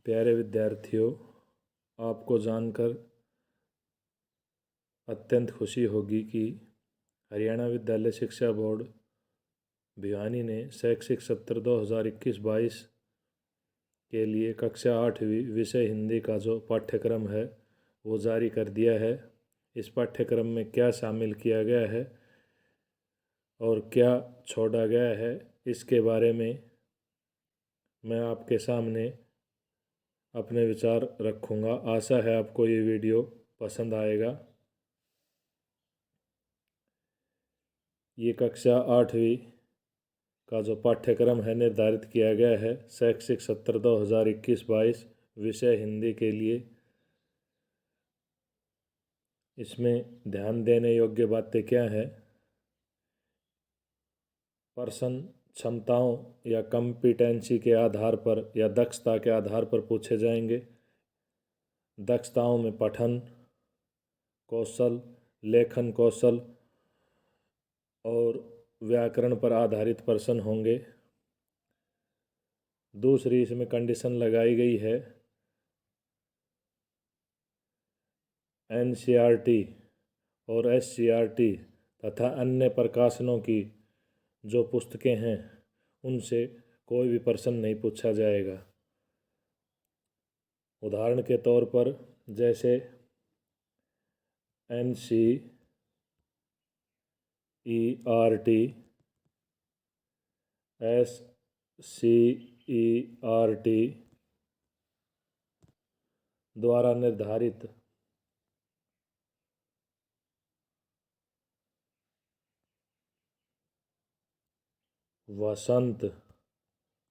प्यारे विद्यार्थियों, आपको जानकर अत्यंत खुशी होगी कि हरियाणा विद्यालय शिक्षा बोर्ड भिवानी ने शैक्षिक सत्र 2021-22 के लिए कक्षा 8वीं विषय हिंदी का जो पाठ्यक्रम है वो जारी कर दिया है। इस पाठ्यक्रम में क्या शामिल किया गया है और क्या छोड़ा गया है, इसके बारे में मैं आपके सामने अपने विचार रखूँगा। आशा है आपको ये वीडियो पसंद आएगा। ये कक्षा 8वीं का जो पाठ्यक्रम है निर्धारित किया गया है शैक्षिक सत्र 2021-22 विषय हिंदी के लिए। इसमें ध्यान देने योग्य बातें क्या हैं? प्रश्न क्षमताओं या कॉम्पिटेंसी के आधार पर या दक्षता के आधार पर पूछे जाएंगे। दक्षताओं में पठन कौशल, लेखन कौशल और व्याकरण पर आधारित प्रश्न होंगे। दूसरी इसमें कंडीशन लगाई गई है एनसीईआरटी और एससीईआरटी तथा अन्य प्रकाशनों की जो पुस्तकें हैं उनसे कोई भी प्रश्न नहीं पूछा जाएगा। उदाहरण के तौर पर जैसे एनसीईआरटी, एससीईआरटी द्वारा निर्धारित वसंत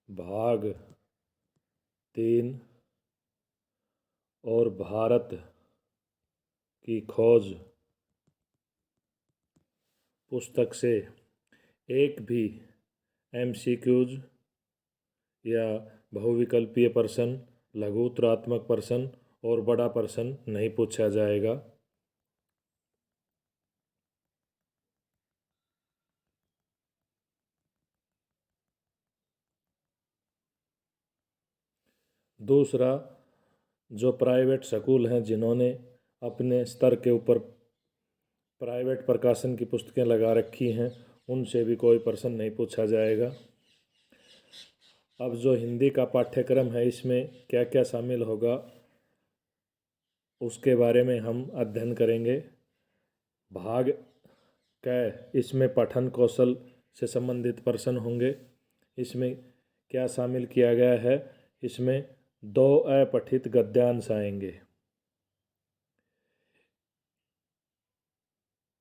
भाग 3 और भारत की खोज पुस्तक से एक भी एमसीक्यूज या बहुविकल्पीय प्रश्न, लघु उत्तरात्मक प्रश्न और बड़ा प्रश्न नहीं पूछा जाएगा। दूसरा, जो प्राइवेट स्कूल हैं जिन्होंने अपने स्तर के ऊपर प्राइवेट प्रकाशन की पुस्तकें लगा रखी हैं उनसे भी कोई प्रश्न नहीं पूछा जाएगा। अब जो हिंदी का पाठ्यक्रम है इसमें क्या क्या शामिल होगा उसके बारे में हम अध्ययन करेंगे। भाग क, इसमें पठन कौशल से संबंधित प्रश्न होंगे। इसमें क्या शामिल किया गया है? इसमें 2 अपठित गद्यांश आएंगे।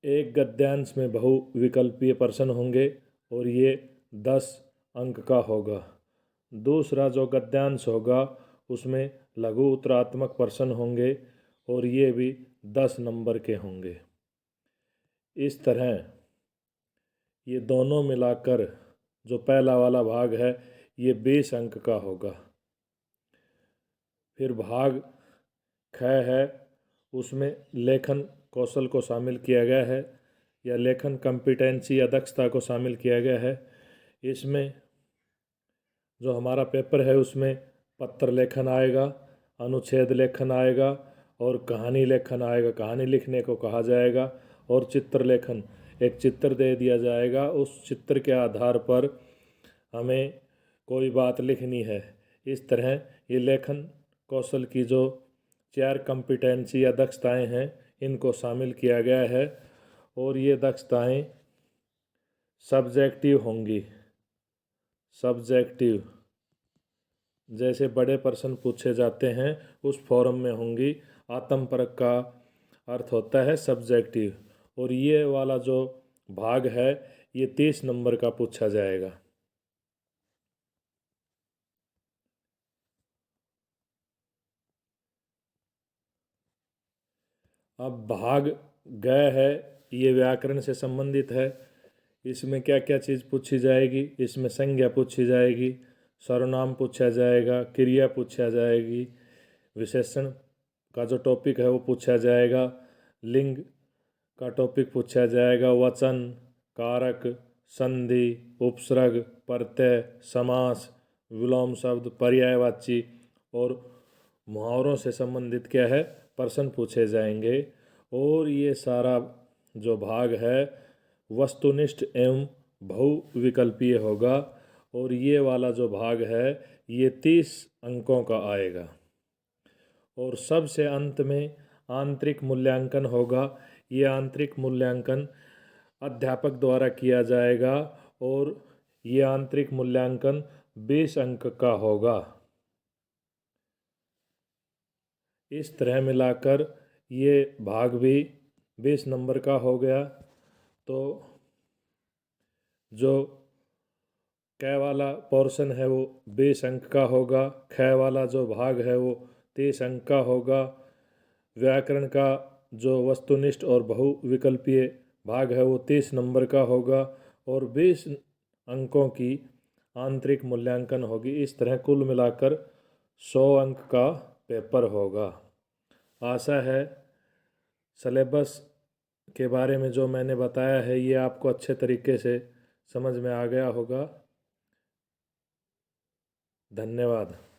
एक गद्यांश में बहुविकल्पीय प्रश्न होंगे और ये 10 अंक का होगा। दूसरा जो गद्यांश होगा उसमें लघु उत्तरात्मक प्रश्न होंगे और ये भी 10 नंबर के होंगे। इस तरह ये दोनों मिलाकर जो पहला वाला भाग है ये 20 अंक का होगा। फिर भाग ख है, उसमें लेखन कौशल को शामिल किया गया है या लेखन कॉम्पिटेंसी या दक्षता को शामिल किया गया है। इसमें जो हमारा पेपर है उसमें पत्र लेखन आएगा, अनुच्छेद लेखन आएगा और कहानी लेखन आएगा। कहानी लिखने को कहा जाएगा और चित्र लेखन, एक चित्र दे दिया जाएगा, उस चित्र के आधार पर हमें कोई बात लिखनी है। इस तरह ये लेखन कौशल की जो 4 कॉम्पिटेंसी या दक्षताएं हैं इनको शामिल किया गया है और ये दक्षताएं सब्जेक्टिव होंगी। सब्जेक्टिव जैसे बड़े प्रश्न पूछे जाते हैं उस फॉर्म में होंगी। आत्मपरक का अर्थ होता है सब्जेक्टिव और ये वाला जो भाग है ये 30 नंबर का पूछा जाएगा। अब भाग ग है, ये व्याकरण से संबंधित है। इसमें क्या क्या चीज़ पूछी जाएगी? इसमें संज्ञा पूछी जाएगी, सर्वनाम पूछा जाएगा, क्रिया पूछा जाएगी, विशेषण का जो टॉपिक है वो पूछा जाएगा, लिंग का टॉपिक पूछा जाएगा, वचन, कारक, संधि, उपसर्ग, प्रत्यय, समास, विलोम शब्द, पर्यायवाची और मुहावरों से संबंधित क्या है, प्रश्न पूछे जाएंगे। और ये सारा जो भाग है वस्तुनिष्ठ एवं बहुविकल्पीय होगा। और ये वाला जो भाग है ये 30 अंकों का आएगा। और सबसे अंत में आंतरिक मूल्यांकन होगा। ये आंतरिक मूल्यांकन अध्यापक द्वारा किया जाएगा और ये आंतरिक मूल्यांकन 20 अंक का होगा। इस तरह मिलाकर ये भाग भी 20 नंबर का हो गया। तो जो क वाला पोर्शन है वो 20 अंक का होगा, ख वाला जो भाग है वो 30 अंक का होगा, व्याकरण का जो वस्तुनिष्ठ और बहुविकल्पीय भाग है वो 30 नंबर का होगा और 20 अंकों की आंतरिक मूल्यांकन होगी। इस तरह कुल मिलाकर 100 अंक का पेपर होगा। आशा है सिलेबस के बारे में जो मैंने बताया है ये आपको अच्छे तरीके से समझ में आ गया होगा। धन्यवाद।